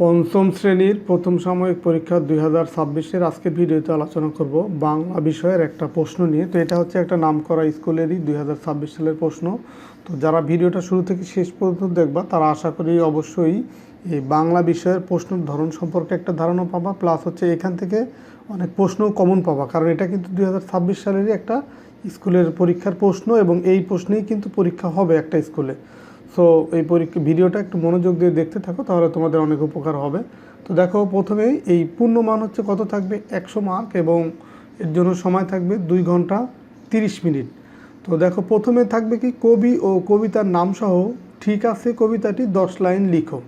পঞ্চম শ্রেণীর প্রথম সাময়িক পরীক্ষা 2026-এর আজকের ভিডিওতে আলোচনা করব বাংলা বিষয়ের একটা প্রশ্ন নিয়ে। তো এটা হচ্ছে একটা নামকরা স্কুলেরই 2026 সালের প্রশ্ন। তো যারা ভিডিওটা শুরু থেকে শেষ পর্যন্ত দেখবা তারা আশা করি অবশ্যই এই বাংলা বিষয়ের প্রশ্নের ধরন সম্পর্কে একটা ধারণা পাবা, প্লাস হচ্ছে এখান থেকে অনেক প্রশ্ন কমন পাবা, কারণ এটা কিন্তু 2026 সালেরই একটা স্কুলের পরীক্ষার প্রশ্ন এবং এই প্রশ্নেই কিন্তু পরীক্ষা হবে একটা স্কুলে। সো এই ভিডিওটা একটু মনোযোগ দিয়ে দেখতে থাকো, তাহলে তোমাদের অনেক উপকার হবে। তো দেখো, প্রথমেই এই পূর্ণমান হচ্ছে কত থাকবে, 100 মার্ক, এবং এর জন্য সময় থাকবে 2 ঘন্টা 30 মিনিট। তো দেখো, প্রথমে থাকবে কি, কবি ও কবিতার নামসহ ঠিক আছে কবিতাটি 10 লাইন লিখো।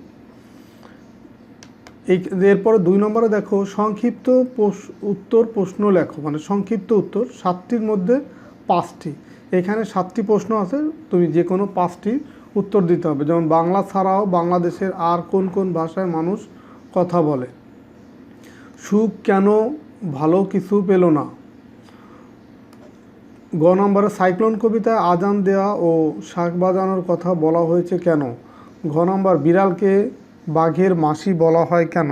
এরপরে 2 নম্বরে দেখো, সংক্ষিপ্ত উত্তর প্রশ্ন লেখো, মানে সংক্ষিপ্ত উত্তর 7টির মধ্যে 5টি। এখানে 7টি প্রশ্ন আছে, তুমি যে কোনো 5টি উত্তর দিতে হবে। যেমন বাংলা ছাড়াও বাংলাদেশের আর কোন কোন ভাষায় মানুষ কথা বলে, সুখ কেন ভালো কিছু পেল না। গ নম্বরে সাইক্লোন কবিতায় আজান দেওয়া ও শাঁখ বাজানোর কথা বলা হয়েছে কেন। ঘ নম্বর বিড়ালকে বাঘের মাসি বলা হয় কেন।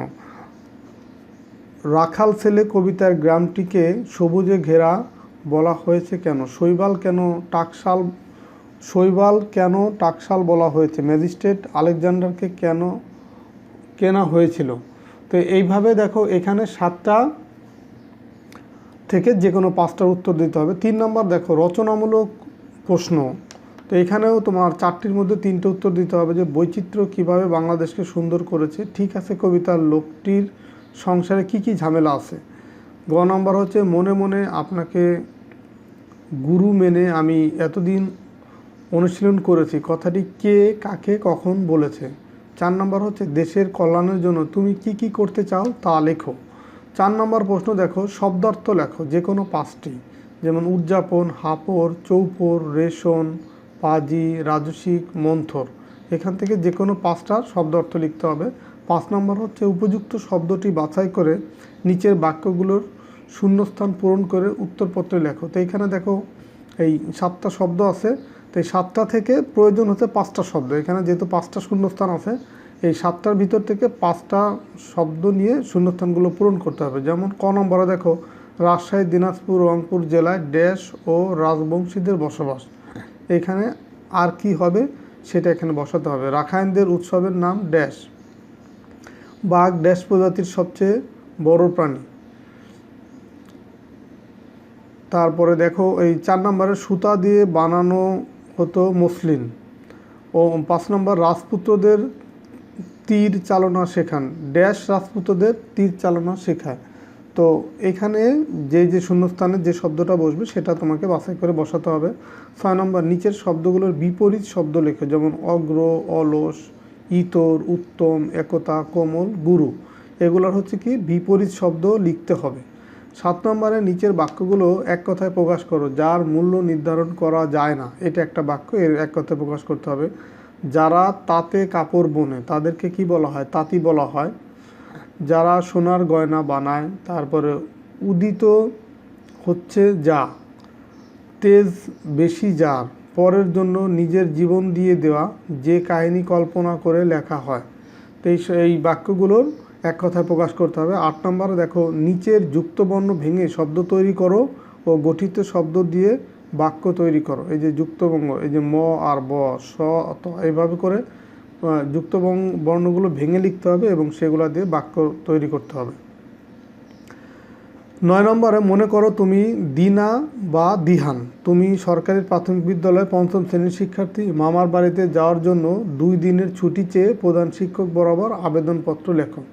রাখাল ছেলে কবিতার গ্রামটিকে সবুজে ঘেরা বলা হয়েছে কেন। শৈবাল কেন টাকশাল বলা হয়েছে। ম্যাজিস্ট্রেট আলেকজান্ডারকে কেন কেনা হয়েছিল। তো এইভাবে দেখো, এখানে 7টা থেকে যে কোনো 5টার উত্তর দিতে হবে। 3 নম্বর দেখো, রচনামূলক প্রশ্ন। তো এখানেও তোমার 4টির মধ্যে 3টে উত্তর দিতে হবে। যে বৈচিত্র্য কিভাবে বাংলাদেশকে সুন্দর করেছে। ঠিক আছে কবিতার লোকটির সংসারে কি কি ঝামেলা আছে। গ নম্বর হচ্ছে, মনে মনে আপনাকে গুরু মেনে আমি এতদিন অনুশীলন করেছি, কথাটি কে কাকে কখন বলেছে। 4 নম্বর হচ্ছে, দেশের কল্যাণের জন্য তুমি কি কি করতে চাও তা লেখো। 4 নম্বর প্রশ্ন দেখো, শব্দার্থ লেখো যে কোনো 5টি, যেমন উদযাপন, হাপর, চৌপর, রেশন, পাজি, রাজসিক, মন্থর। এখান থেকে যে কোনো 5টার শব্দার্থ লিখতে হবে। 5 নম্বর হচ্ছে, উপযুক্ত শব্দটি বাছাই করে নিচের বাক্যগুলোর শূন্যস্থান পূরণ করে উত্তরপত্রে লেখো। তো এইখানে দেখো, এই 7টা শব্দ আছে। তো এই 7টা থেকে প্রয়োজন হচ্ছে 5টা শব্দ। এখানে যেহেতু 5টা শূন্যস্থান আছে, এই 7টার ভিতর থেকে 5টা শব্দ নিয়ে শূন্যস্থানগুলো পূরণ করতে হবে। যেমন ক নম্বরে দেখো, রাজশাহী, দিনাজপুর, রংপুর জেলায় ড্যাশ ও রাজবংশীদের বসবাস। এখানে আর কি হবে সেটা এখানে বসাতে হবে। রাখাইনদের উৎসবের নাম ড্যাশ। বাঘ ড্যাশ প্রজাতির সবচেয়ে বড় প্রাণী। তারপরে দেখো, এই 4 নম্বরে সুতা দিয়ে বানানো হতো মসলিন। ও 5 নম্বর, রাজপুত্রদের তীর চালনা শেখান। ড্যাশ রাজপুত্রদের তীর চালনা শেখায়। তো এখানে যে শূন্যস্থানে যে শব্দটা বসবে সেটা তোমাকে বাছাই করে বসাতে হবে। 6 নম্বর, নিচের শব্দগুলোর বিপরীত শব্দ লেখো। যেমন অগ্র, অলস, ইতর, উত্তম, একতা, কোমল, গুরু। এগুলোর হচ্ছে কি বিপরীত শব্দ লিখতে হবে। 7 নম্বরে, নিচের বাক্যগুলো এক কথায় প্রকাশ করো। যার মূল্য নির্ধারণ করা যায় না, এটা একটা বাক্য, এর এক কথায় প্রকাশ করতে হবে। যারা তাঁতে কাপড় বোনে তাদেরকে কি বলা হয়, তাঁতি বলা হয়। যারা সোনার গয়না বানায়, তারপরে উদিত হচ্ছে যা, তেজ বেশি যার, পরের জন্য নিজের জীবন দিয়ে দেওয়া, যে কাহিনী কল্পনা করে লেখা হয়। তো এই বাক্যগুলোর এক কথায় প্রকাশ করতে হবে। 8 নম্বরে দেখো, নিচের যুক্তবর্ণ ভেঙে শব্দ তৈরি করো ও গঠিত শব্দ দিয়ে বাক্য তৈরি করো। এই যে যুক্তবর্ণ, এই যে ম আর ব, স, ত, এইভাবে করে যুক্ত বর্ণগুলো ভেঙে লিখতে হবে এবং সেগুলো দিয়ে বাক্য তৈরি করতে হবে। 9 নম্বরে, মনে করো তুমি দিনা বা দিহান। তুমি সরকারি প্রাথমিক বিদ্যালয়ে 5ম শ্রেণীর শিক্ষার্থী। মামার বাড়িতে যাওয়ার জন্য 2 দিনের ছুটি চেয়ে প্রধান শিক্ষক বরাবর আবেদনপত্র লেখো।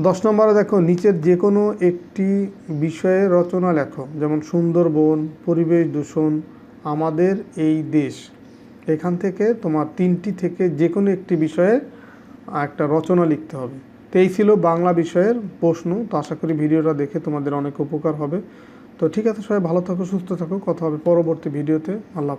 10 নম্বরে দেখো, নিচের যে কোনো একটি বিষয়ে রচনা লেখো। যেমন সুন্দরবন, পরিবেশ দূষণ, আমাদের এই দেশ। এখান থেকে তোমার 3টি থেকে যে কোনো একটি বিষয়ে একটা রচনা লিখতে হবে। তো এই ছিল বাংলা বিষয়ের প্রশ্ন। তো আশা করি ভিডিওটা দেখে তোমাদের অনেক উপকার হবে। তো ঠিক আছে, সবাই ভালো থাকো, সুস্থ থাকো, কথা হবে পরবর্তী ভিডিওতে। আল্লাহ।